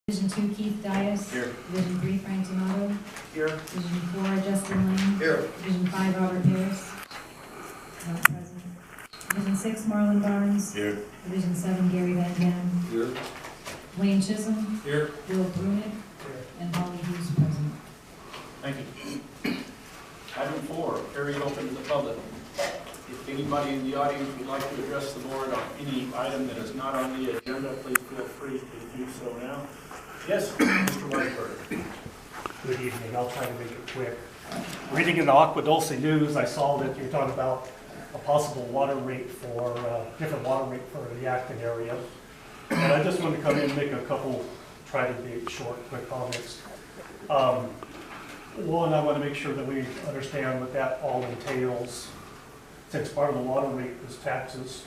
Division 2, Keith Dias. Here. Division 3, Frank Tomato. Here. Division 4, Justin Lane. Here. Division 5, Robert Harris. Not present. Division 6, Marlon Barnes. Here. Division 7, Gary Van Dam. Here. Wayne Chisholm. Here. Bill Brunig. And Holly Hughes present. Thank you. Item 4, carry it open to the public. If anybody in the audience would like to address the board on any item that is not on the agenda, please feel free to do so now. Yes, Mr. Whiteberg. Good evening. I'll try to make it quick. Reading in the Aqua Dulce News, I saw that you're talking about a possible water rate for, different water rate for the Acton area. And I just want to come in and make a couple, try to be short, quick comments. One, I want to make sure that we understand what that all entails. Since part of the water rate is taxes,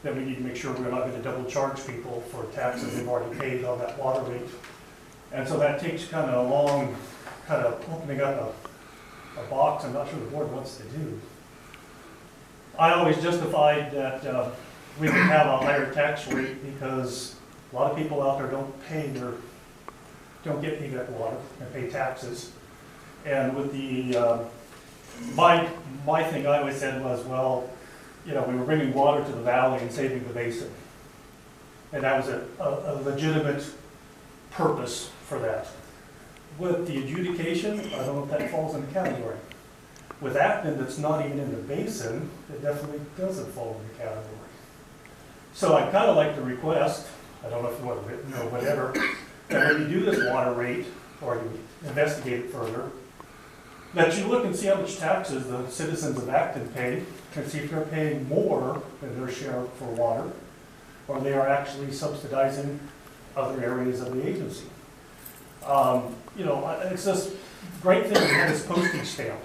then we need to make sure we're not going to double charge people for taxes they've already paid on that water rate. And so that takes kind of a long, kind of opening up a box I'm not sure the board wants to do. I always justified that we can have a higher tax rate because a lot of people out there don't get AVEK water and pay taxes. And with the, my thing I always said was, well, you know, we were bringing water to the valley and saving the basin. And that was a legitimate purpose for that. With the adjudication, I don't know if that falls in the category. With Acton, that's not even in the basin, it definitely doesn't fall in the category. So I'd kind of like to request, I don't know if you want it written or whatever, that when you do this water rate, or you investigate it further, that you look and see how much taxes the citizens of Acton pay, and see if they're paying more than their share for water, or they are actually subsidizing other areas of the agency. You know, it's this great thing we had this postage stamp,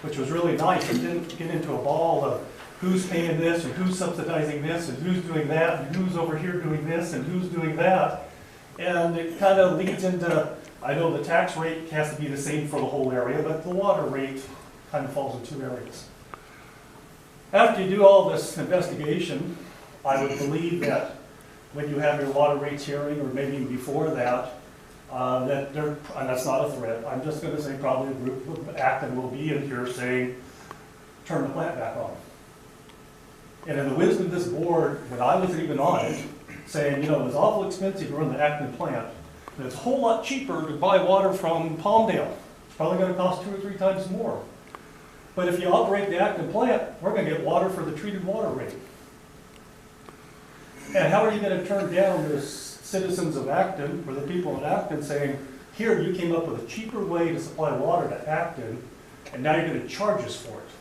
which was really nice. It didn't get into a ball of who's paying this, and who's subsidizing this, and who's doing that, and who's over here doing this, and who's doing that. And it kind of leads into, I know the tax rate has to be the same for the whole area, but the water rate kind of falls in two areas. After you do all this investigation, I would believe that when you have your water rates hearing, or maybe before that, that there, and that's not a threat, I'm just going to say probably a group of Acton will be in here saying, turn the plant back on. And in the wisdom of this board, when I wasn't even on it, saying, you know, it was awful expensive to run the Acton plant, and it's a whole lot cheaper to buy water from Palmdale. It's probably going to cost 2 or 3 times more. But if you operate the Acton plant, we're going to get water for the treated water rate. And how are you going to turn down the citizens of Acton, or the people in Acton saying, here, you came up with a cheaper way to supply water to Acton, and now you're going to charge us for it?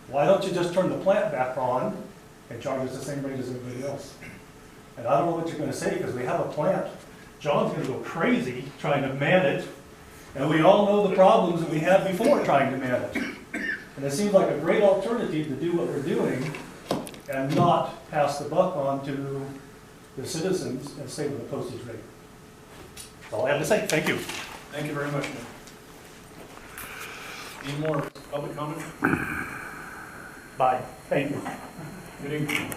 Why don't you just turn the plant back on and charge us the same rate as everybody else? And I don't know what you're going to say, because we have a plant. John's going to go crazy trying to man it, and we all know the problems that we had before trying to man it. And it seems like a great alternative to do what we're doing and not pass the buck on to the citizens and stay with the postage rate. That's all I have to say. Thank you. Thank you very much, Nick. Any more public comment? Bye. Thank you. Good evening.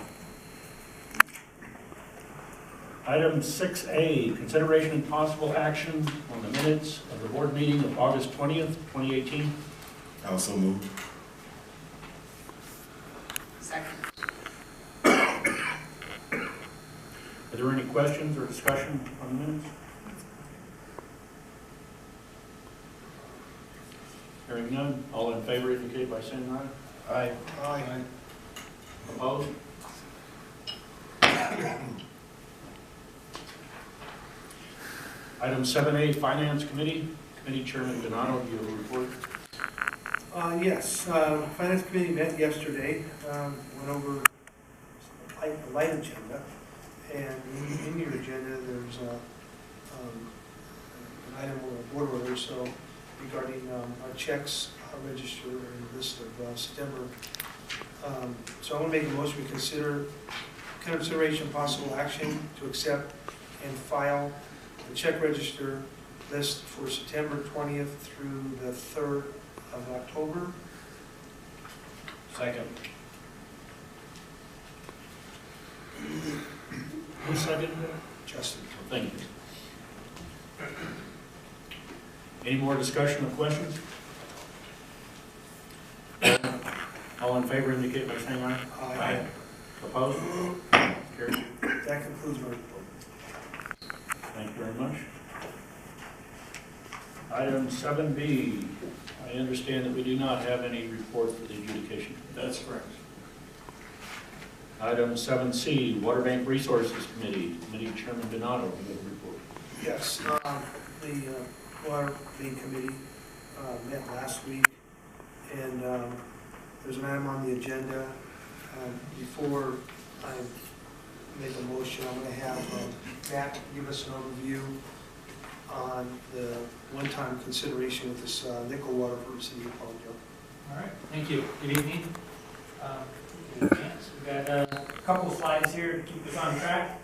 Item 6A, consideration and possible action on the minutes of the board meeting of August 20th, 2018. Also moved. Second. Are there any questions or discussion on the minutes? Hearing none, all in favor indicate by saying aye. Aye. Aye. Opposed? Item 7A, Finance Committee. Committee Chairman Donato, do you have a report? Yes, Finance Committee met yesterday, went over a light agenda, and in your agenda there's an item on the board order, so regarding our checks, our register, and list of September. So I want to make a motion to consideration possible action to accept and file the check register list for September 20th through the 3rd of October. Second. Who seconded that? Justin. Thank you. Any more discussion or questions? All in favor indicate by saying aye. Aye. Opposed? Carried. That concludes my report. Thank you very much. Item 7B, I understand that we do not have any report for the adjudication. That's correct. Item 7C, Water Bank Resources Committee, Committee Chairman Donato, you have a report. Yes, the Water Main Committee met last week, and there's an item on the agenda. Before I make a motion, I'm going to have Matt give us an overview on the one-time consideration with this nickel water for the city of Palmdale. All right, thank you. Good evening. We've got a couple of slides here to keep us on track.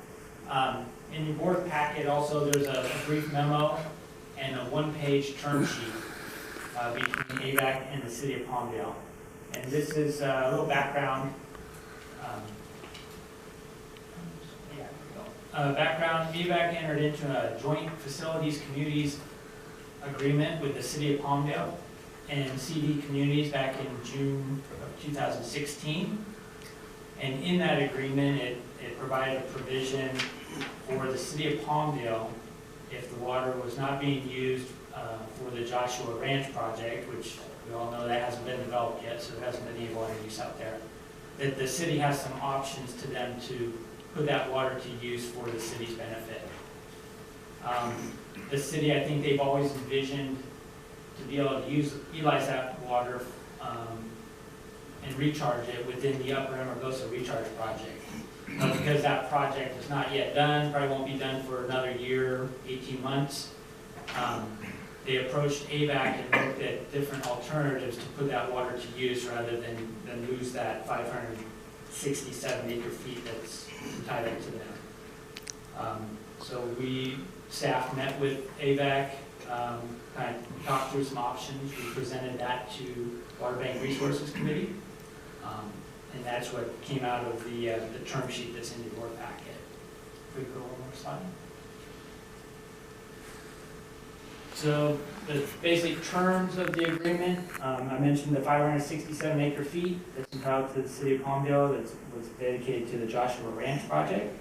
In the board packet also, there's a brief memo and a one-page term sheet between AVEK and the city of Palmdale. And this is a little background. AVEK entered into a joint facilities communities agreement with the city of Palmdale and CD Communities back in June of 2016. And in that agreement, it provided a provision for the city of Palmdale, if the water was not being used for the Joshua Ranch project, which we all know that hasn't been developed yet, so there hasn't been any water use out there, that the city has some options to them to put that water to use for the city's benefit. The city, I think they've always envisioned to be able to utilize that water and recharge it within the Upper Amargosa Recharge Project. Because that project is not yet done, probably won't be done for another year, 18 months, they approached AVEK and looked at different alternatives to put that water to use rather than lose that 567 acre feet that's entitled to them. So staff met with AVEK, kind of talked through some options. We presented that to Water Bank Resources Committee. And that's what came out of the term sheet that's in the board packet. If we go one more slide. So the basic terms of the agreement, I mentioned the 567 acre feet that's entitled to the city of Palmdale that was dedicated to the Joshua Ranch project.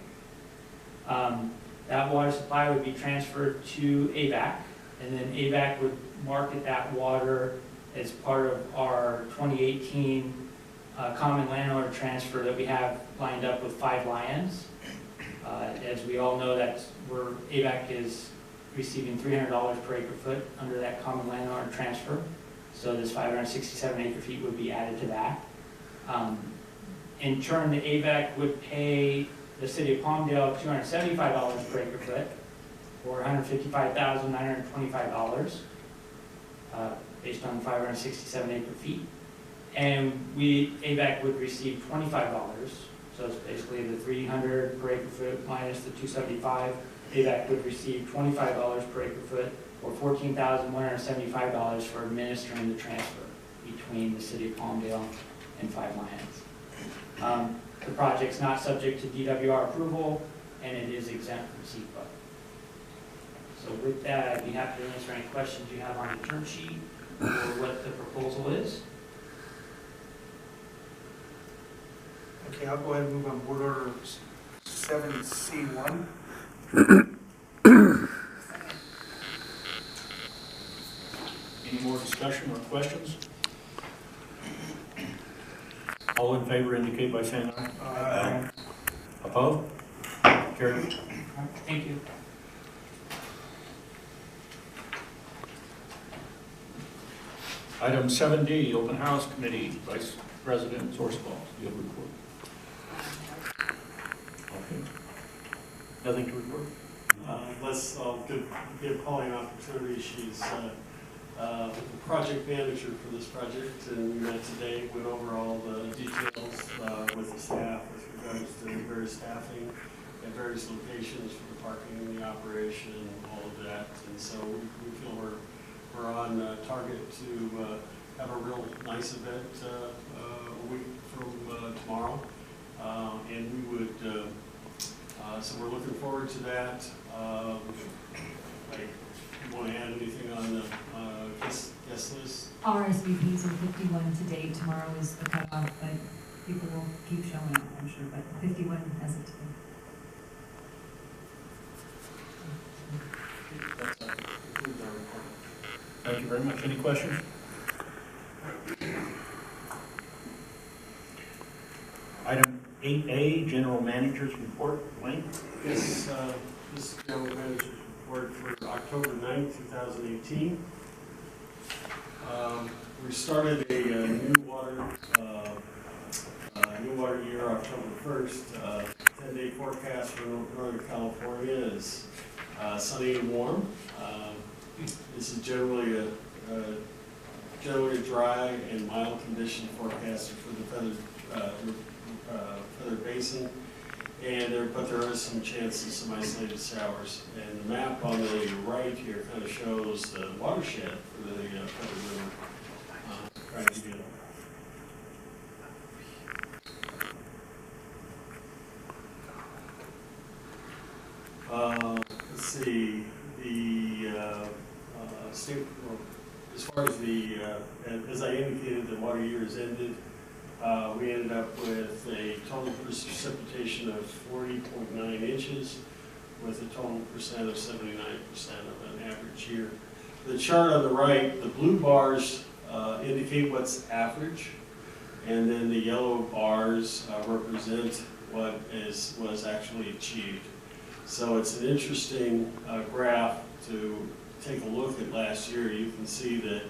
That water supply would be transferred to AVEK, and then AVEK would market that water as part of our 2018 common landowner transfer that we have lined up with 5 Lions. As we all know, that's where AVEK is receiving $300 per acre foot under that common landowner transfer. So this 567 acre feet would be added to that. In turn, the AVEK would pay the city of Palmdale $275 per acre foot, or $155,925, based on 567 acre feet. And AVEK would receive $25, so it's basically the $300 per acre foot minus the $275. AVEK would receive $25 per acre foot, or $14,175 for administering the transfer between the city of Palmdale and 5 Lions. The project's not subject to DWR approval, and it is exempt from CEQA. So with that, I'd be happy to answer any questions you have on the term sheet or what the proposal is. Okay, I'll go ahead and move on board order 7C1. Any more discussion or questions? All in favor indicate by saying aye. Aye. Opposed? Carried. Thank you. Item 7D, Open House Committee, Vice President Sorsball, you have a report. Okay. Nothing to report? I'll give Polly an opportunity. She's the project manager for this project, and we met today, went over all the details with the staff with regards to various staffing at various locations for the parking and the operation and all of that. And so we feel we're on target to have a real nice event a week from tomorrow. And we would, so we're looking forward to that. Like, you want to add anything on the guest list? RSVPs are 51 to date. Tomorrow is the cutoff, but people will keep showing up, I'm sure, but 51 as of today. That's concludes our report. Thank you very much. Any questions? Item 8A, General Manager's Report. Wayne? Yes, this is General Manager's report for October 9th, 2018. We started a new water year October 1st. 10-day forecast for Northern California is sunny and warm. This is generally a dry and mild condition forecasted for the Feathered Basin, but there is some chances of some isolated showers. And the map on the right here kind of shows the watershed for the Feathered River. Trying to get let's see, the state, well, as far as the, as I indicated, the water year has ended. We ended up with a total precipitation of 40.9 inches with a total percent of 79% of an average year. The chart on the right, the blue bars indicate what's average, and then the yellow bars represent what was actually achieved. So it's an interesting graph to take a look at last year. You can see that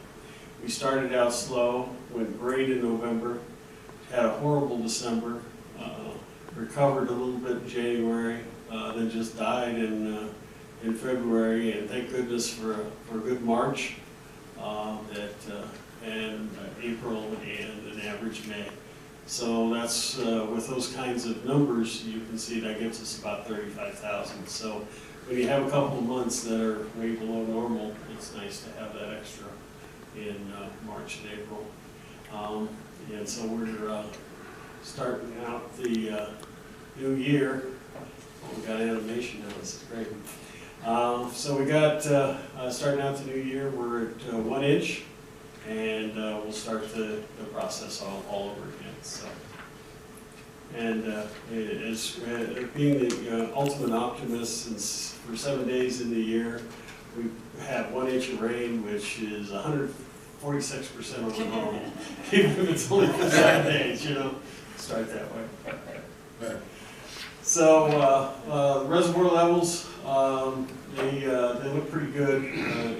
we started out slow, went great in November, had a horrible December, recovered a little bit in January, then just died in February, and thank goodness for a good March, and April and an average May. So that's, with those kinds of numbers, you can see that gets us about 35,000. So when you have a couple of months that are way below normal, it's nice to have that extra in March and April. And so we're starting out the new year. Oh, we got animation now, this is great. So we got, starting out the new year, we're at 1 inch, and we'll start the process all over again. So, and as being the ultimate optimist, since for 7 days in the year, we had 1 inch of rain, which is 146% over normal. Even if it's only for 7 days, you know, start that way. So reservoir levels, they look pretty good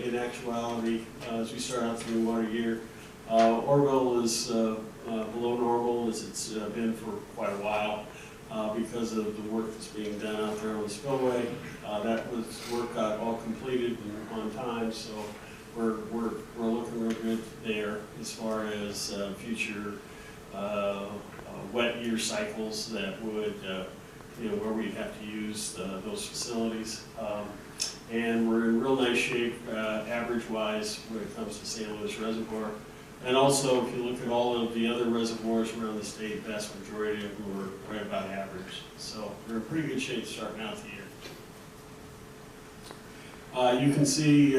in actuality as we start out the new water year. Oroville is below normal, as it's been for quite a while because of the work that's being done out there on the spillway. That work got all completed and on time, so we're looking real good there as far as future wet year cycles that would, where we'd have to use those facilities. And we're in real nice shape average-wise when it comes to St. Louis Reservoir. And also, if you look at all of the other reservoirs around the state, vast majority of them were right about average. So we're in pretty good shape starting out the year. You can see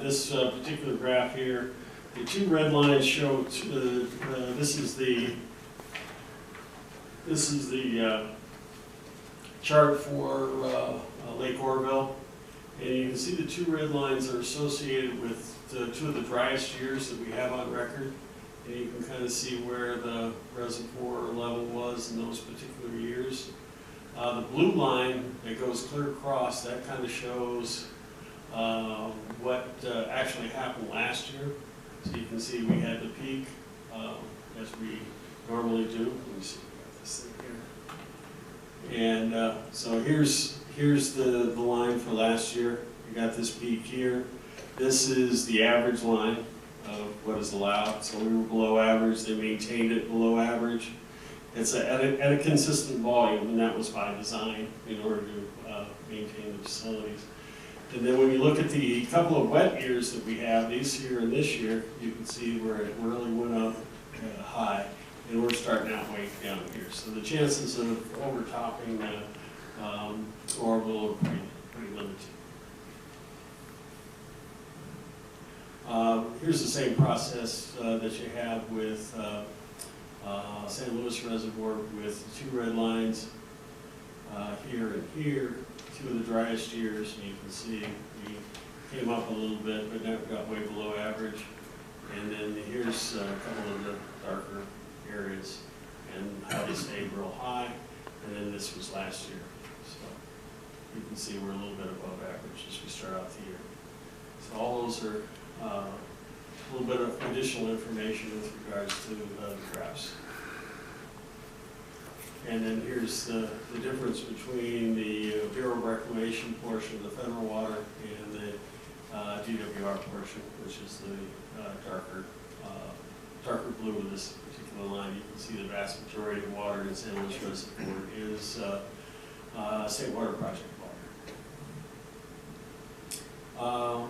this particular graph here. The two red lines show this is the chart for Lake Oroville, and you can see the two red lines are associated with two of the driest years that we have on record, and you can kind of see where the reservoir level was in those particular years. The blue line that goes clear across, that kind of shows what actually happened last year. So you can see we had the peak, as we normally do. Let me see if I got this thing here. And so here's the line for last year. You got this peak here. This is the average line of what is allowed. So we were below average. They maintained it below average. It's at a consistent volume, and that was by design in order to maintain the facilities. And then when you look at the couple of wet years that we have, this year and this year, you can see where it really went up high, and we're starting out way down here. So the chances of overtopping Oroville are pretty limited. Here's the same process that you have with St. Louis Reservoir with the 2 red lines here and here, 2 of the driest years. And you can see we came up a little bit, but never got way below average. And then here's a couple of the darker areas and how they stayed real high. And then this was last year. So you can see we're a little bit above average as we start out the year. So all those are a little bit of additional information with regards to the graphs. And then here's the difference between the Bureau of Reclamation portion of the federal water and the DWR portion, which is the darker blue of this particular line. You can see the vast majority of water in St. Louis Reservoir is state water project water.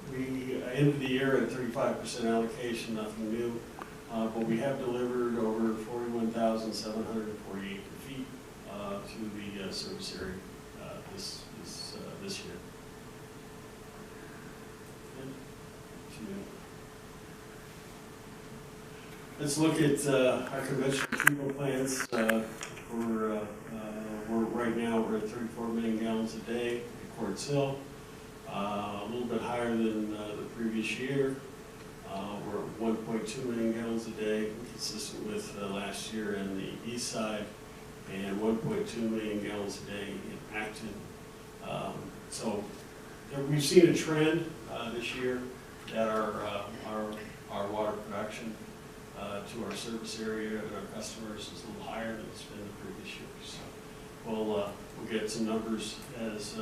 We ended the year at 35% allocation, nothing new, but we have delivered over 41,740 acre feet to the service area this year. Let's look at our conventional treatment plants. Right now we're at 34 million gallons a day at Quartz Hill. A little bit higher than the previous year. We're at 1.2 million gallons a day, consistent with last year in the east side, and 1.2 million gallons a day in Acton. So we've seen a trend this year that our water production to our service area and our customers is a little higher than it's been the previous year. So we'll get some numbers as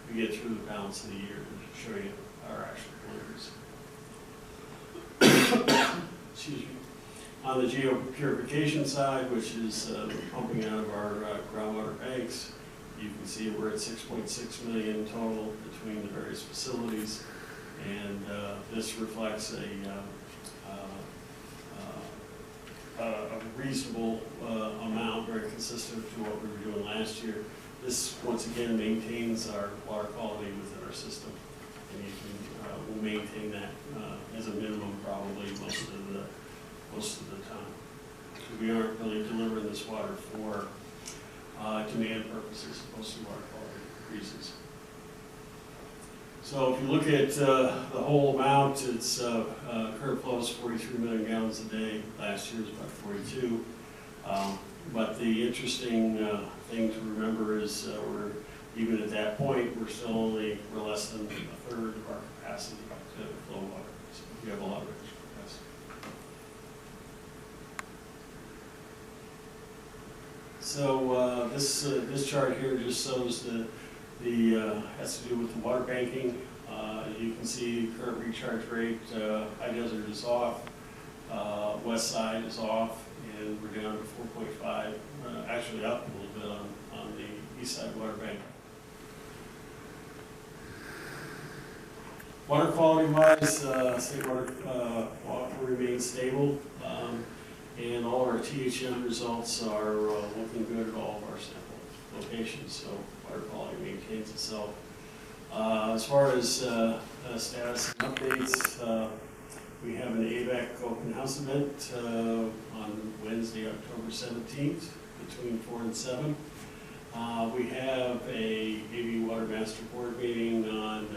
we get through the balance of the year to show you our actual deliveries. Excuse me. On the geopurification side, which is pumping out of our groundwater banks, you can see we're at 6.6 million total between the various facilities, and this reflects a reasonable amount, very consistent to what we were doing last year. This, once again, maintains our water quality within our system, and you can we'll maintain that as a minimum probably most of the time. We aren't really delivering this water for demand purposes, mostly water quality reasons. So if you look at the whole amount, it's current flow is 43 million gallons a day. Last year was about 42. But the interesting thing to remember is we're even at that point, we're less than a third of our capacity to flow water. So we have a lot of extra capacity. So this chart here just shows has to do with the water banking. You can see current recharge rate. High Desert is off, West Side is off, and we're down to 4.5. Actually up a little bit on the East Side water bank. Water quality wise, state water remains stable, and all of our THM results are looking good at all of our sample locations. So water quality maintains itself. As far as status and updates, we have an AVEK open house event on Wednesday, October 17th between 4 and 7. We have a AV Water Master Board meeting on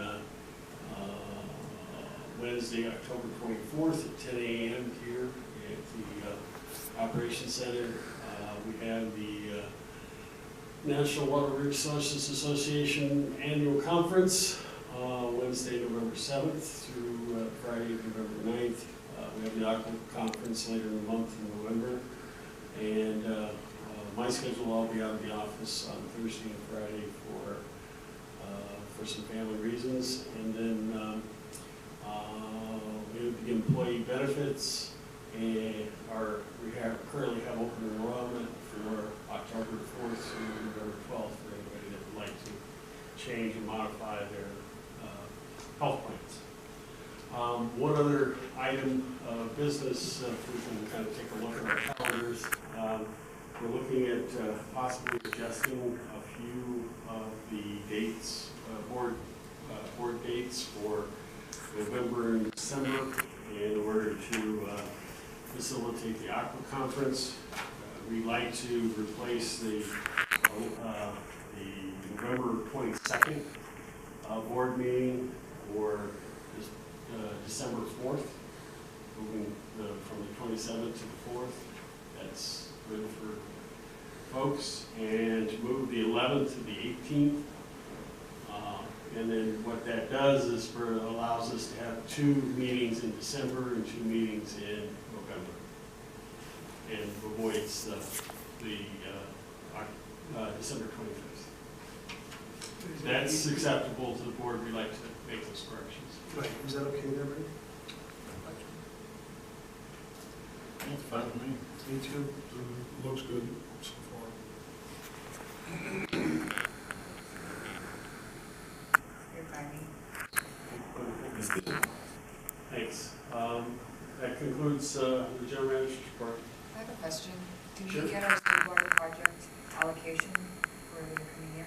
Wednesday, October 24th at 10 a.m. here at the Operations Center. We have the National Water Resources Association Annual Conference, Wednesday, November 7th through Friday, November 9th. We have the Acton Conference later in the month in November. And my schedule, I'll be out of the office on Thursday and Friday for some family reasons. And then we have the employee benefits, and we currently have open enrollment for October 4th through November 12th for anybody that would like to change and modify their health plans. One other item of business, if we can kind of take a look at our calendars, we're looking at possibly adjusting a few of the dates board dates for November and December in order to facilitate the Aqua Conference. We'd like to replace the November 22nd board meeting for December 4th, moving from the 27th to the 4th. That's good for folks. And to move the 11th to the 18th. And then what that does is allows us to have 2 meetings in December and 2 meetings in November. And avoids the December 25th. That's acceptable to the board. We'd like to make those corrections. Right, is that okay there, Rick? That's fine with me. Me too. Looks good so far. Thanks. That concludes the general manager's report. I have a question. Did Sure. we get our state water project allocation for the coming year?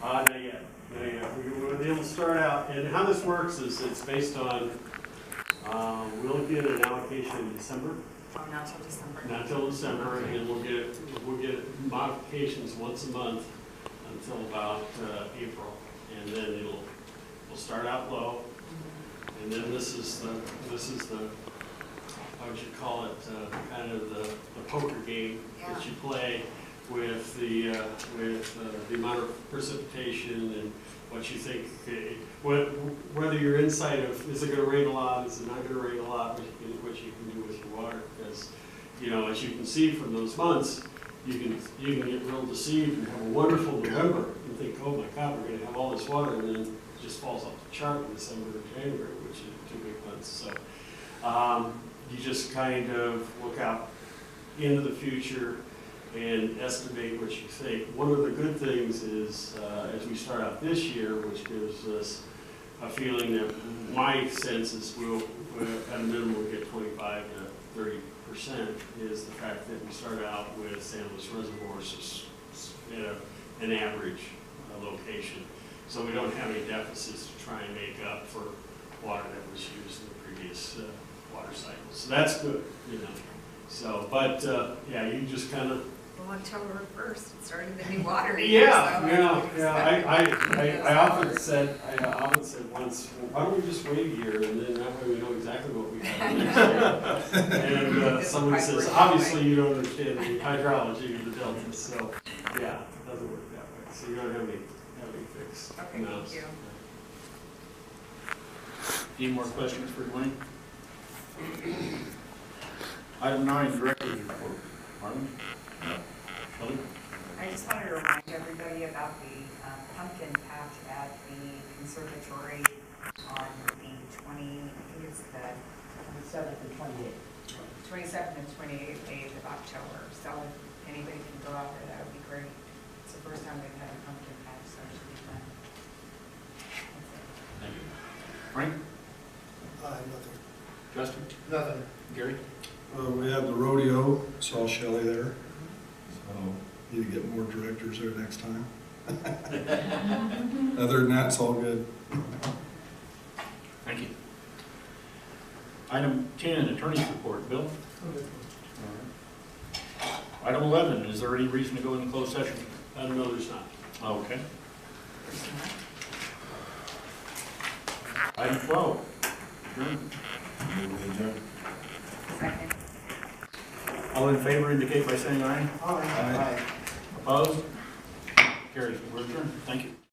Not yet. Not yet. We will start out, and how this works is it's based on, we'll get an allocation in December, Oh, not till December. not till December, and then we'll get modifications once a month until about April, and then we'll start out low, and then this is the how would you call it, kind of the poker game that you play with the amount of precipitation and what you think, whether your insight of, is it gonna rain a lot, is it not gonna rain a lot, what you can do with your water, because, you know, as you can see from those months, you can get real deceived and have a wonderful November and think, oh my God, we're gonna have all this water, and then it just falls off the chart in December or January, which are 2 big months. So you just kind of look out into the future and estimate what you think. One of the good things is, as we start out this year, which gives us a feeling that my sense is we'll at a minimum we'll get 25 to 30%, is the fact that we start out with San Luis reservoirs at an average location. So we don't have any deficits to try and make up for water that was used in the previous water cycle. So that's good, you know. So, but yeah, you just kind of. Well, October 1st, it started the new water year. Yeah. I often said once, why don't we just wait a year, and then that way we know exactly what we have next year. And someone says, obviously you don't understand the hydrology of the deltas, so yeah, it doesn't work that way. So you don't have any fixed Okay, amounts. thank you. Any more questions for Dwayne? Item 9, Director's Report. Marlon? Kelly? I just wanted to remind everybody about the pumpkin patch at the conservatory on the 27th and 28th of October. So if anybody can go out there, that would be great. It's the first time they've had a pumpkin patch, so it should be fun. Thank you. Frank? Nothing. Justin? Nothing. Gary? We had the rodeo, saw Shelley there, so need to get more directors there next time. Other than that, it's all good. Thank you. Item 10, Attorney's Report. Bill? Item 11, is there any reason to go into closed session? No, there's not. Okay. Item 12. Adjourn. Second. All in favor indicate by saying aye. Aye. Opposed? Carries. We're adjourned. Thank you.